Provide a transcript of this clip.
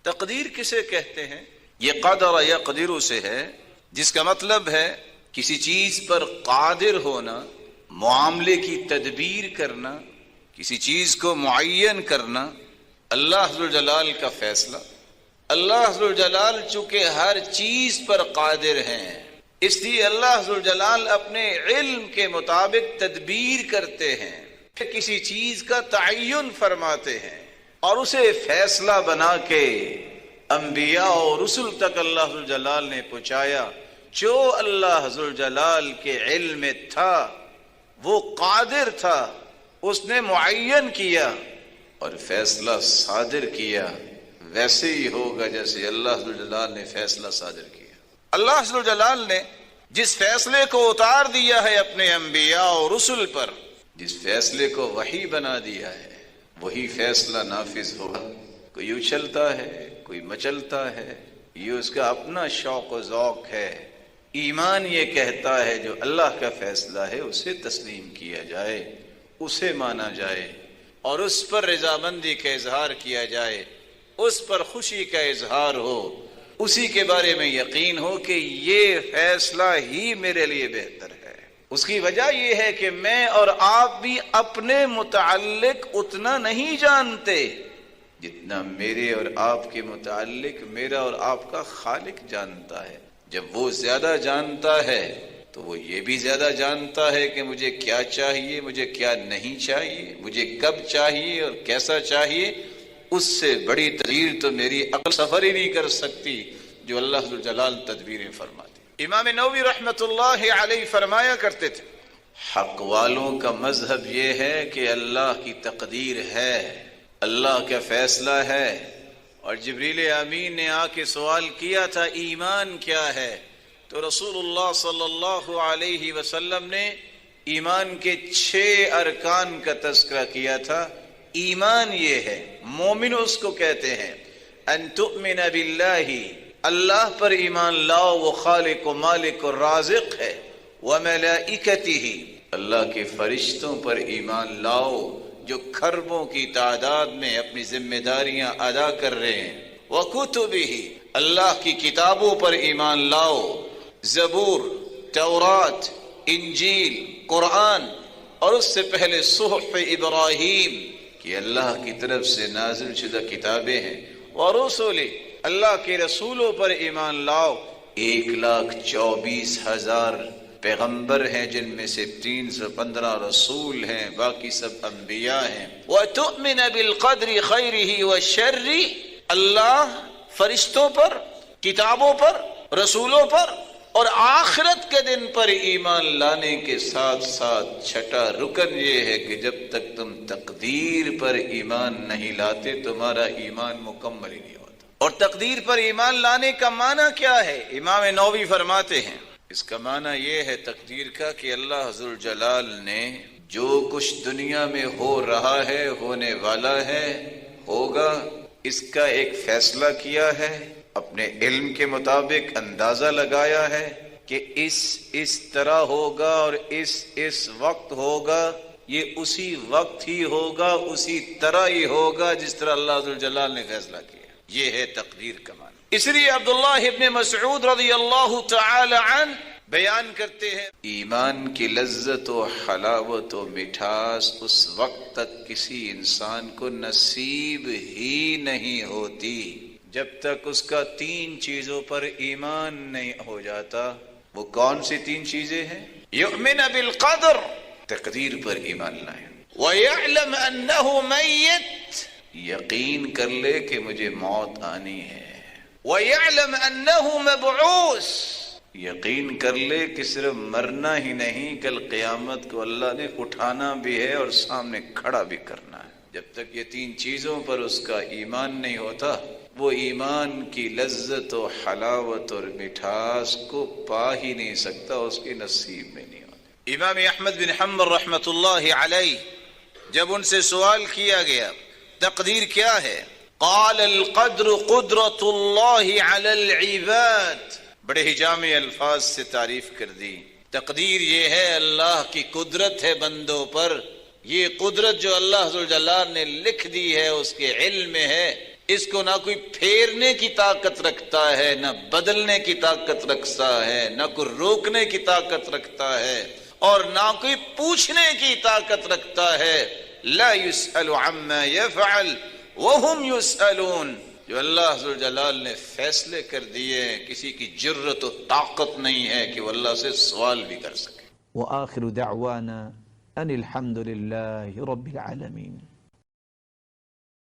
تقدیر کسے کہتے ہیں؟ یہ قدر یقدر سے ہے، جس کا مطلب ہے کسی چیز پر قادر ہونا، معاملے کی تدبیر کرنا، کسی چیز کو معین کرنا۔ اللہ ذوالجلال کا فیصلہ، اللہ ذوالجلال چونکہ ہر چیز پر قادر ہیں، اس لیے اللہ ذوالجلال اپنے علم کے مطابق تدبیر کرتے ہیں، پھر کسی چیز کا تعین فرماتے ہیں اور اسے فیصلہ بنا کے انبیاء اور رسل تک اللہ ذوالجلال نے پہنچایا۔ جو اللہ ذوالجلال کے علم میں تھا وہ قادر تھا، اس نے معین کیا اور فیصلہ صادر کیا، ویسے ہی ہوگا جیسے اللہ ذوالجلال نے فیصلہ صادر کیا۔ اللہ ذوالجلال نے جس فیصلے کو اتار دیا ہے اپنے انبیاء اور رسل پر، جس فیصلے کو وحی بنا دیا ہے، وہی فیصلہ نافذ ہوگا۔ کوئی اچھلتا ہے، کوئی مچلتا ہے، یہ اس کا اپنا شوق و ذوق ہے۔ ایمان یہ کہتا ہے جو اللہ کا فیصلہ ہے اسے تسلیم کیا جائے، اسے مانا جائے اور اس پر رضامندی کا اظہار کیا جائے، اس پر خوشی کا اظہار ہو، اسی کے بارے میں یقین ہو کہ یہ فیصلہ ہی میرے لیے بہتر ہے۔ اس کی وجہ یہ ہے کہ میں اور آپ بھی اپنے متعلق اتنا نہیں جانتے جتنا میرے اور آپ کے متعلق میرا اور آپ کا خالق جانتا ہے۔ جب وہ زیادہ جانتا ہے تو وہ یہ بھی زیادہ جانتا ہے کہ مجھے کیا چاہیے، مجھے کیا نہیں چاہیے، مجھے کب چاہیے اور کیسا چاہیے۔ اس سے بڑی تدبیر تو میری عقل سفر ہی نہیں کر سکتی جو اللہ ذوالجلال تدبیریں فرماتی۔ امام نووی رحمۃ اللہ علیہ فرمایا کرتے تھے، حق والوں کا مذہب یہ ہے کہ اللہ کی تقدیر ہے، اللہ کا فیصلہ ہے۔ اور جبریل امین نے آ کے سوال کیا تھا ایمان کیا ہے، تو رسول اللہ صلی اللہ علیہ وسلم نے ایمان کے 6 ارکان کا تذکرہ کیا تھا۔ ایمان یہ ہے، مومن اس کو کہتے ہیں، ان تؤمن باللہ، اللہ پر ایمان لاؤ، وہ خالق و مالک و رازق ہے، وملائکتہ، اللہ کے فرشتوں پر ایمان لاؤ جو کھربوں کی تعداد میں اپنی ذمہ داریاں ادا کر رہے ہیں، وکتبہ، اللہ کی کتابوں پر ایمان لاؤ، زبور، تورات، انجیل، قرآن، اور اس سے پہلے صحف ابراہیم کہ اللہ کی طرف سے نازل شدہ کتابیں ہیں، ورسل، اللہ کے رسولوں پر ایمان لاؤ۔ 1,24,000 پیغمبر ہیں، جن میں سے 315 رسول ہیں، باقی سب انبیاء ہیں۔ وَتُؤْمِنَ بِالْقَدْرِ خَيْرِهِ وَالشَّرِّ، اللہ فرشتوں پر، کتابوں پر، رسولوں پر اور آخرت کے دن پر ایمان لانے کے ساتھ ساتھ چھٹا رکن یہ ہے کہ جب تک تم تقدیر پر ایمان نہیں لاتے تمہارا ایمان مکمل ہی نہیں ہوتا۔ اور تقدیر پر ایمان لانے کا معنی کیا ہے؟ امام نووی فرماتے ہیں اس کا معنی یہ ہے تقدیر کا کہ اللہ ذوالجلال نے جو کچھ دنیا میں ہو رہا ہے، ہونے والا ہے، ہوگا، اس کا ایک فیصلہ کیا ہے، اپنے علم کے مطابق اندازہ لگایا ہے کہ اس طرح ہوگا اور اس وقت ہوگا، یہ اسی وقت ہی ہوگا، اسی طرح ہی ہوگا جس طرح اللہ ذوالجلال نے فیصلہ کیا۔ یہ ہے تقدیر کا معنی۔ اس لیے عبداللہ ابن مسعود رضی اللہ تعالی عنہ بیان کرتے ہیں، ایمان کی لذت و حلاوت و مٹھاس اس وقت تک کسی انسان کو نصیب ہی نہیں ہوتی جب تک اس کا 3 چیزوں پر ایمان نہیں ہو جاتا۔ وہ کون سی 3 چیزیں ہیں؟ یؤمن بالقدر، تقدیر پر ایمان لائے، وَيَعْلَمْ أَنَّهُ مَيِّتٌ، یقین کر لے کہ مجھے موت آنی ہے، وَيَعْلَمْ أَنَّهُ مَبْعُوثٌ، یقین کر لے کہ صرف مرنا ہی نہیں، کل قیامت کو اللہ نے اٹھانا بھی ہے اور سامنے کھڑا بھی کرنا ہے۔ جب تک یہ 3 چیزوں پر اس کا ایمان نہیں ہوتا وہ ایمان کی لذت و حلاوت اور مٹھاس کو پا ہی نہیں سکتا، اس کے نصیب میں نہیں ہوتا۔ امام احمد بن حنبل رحمۃ اللہ علیہ جب ان سے سوال کیا گیا تقدیر کیا ہے، قال القدر قدرت اللہ علی العباد، بڑے ہی جامع الفاظ سے تعریف کر دی۔ تقدیر یہ ہے اللہ کی قدرت ہے بندوں پر، یہ قدرت جو اللہ ذوالجلال نے لکھ دی ہے، اس کے علم میں ہے، اس کو نہ کوئی پھیرنے کی طاقت رکھتا ہے، نہ بدلنے کی طاقت رکھتا ہے، نہ کوئی روکنے کی طاقت رکھتا ہے، اور نہ کوئی پوچھنے کی طاقت رکھتا ہے۔ لا يسأل عما يفعل وهم يسألون، جو اللہ ذوالجلال نے فیصلے کر دیے، کسی کی جرت و طاقت نہیں ہے کہ وہ اللہ سے سوال بھی کر سکے۔ وآخر دعوانا ان الحمد للہ رب العالمین۔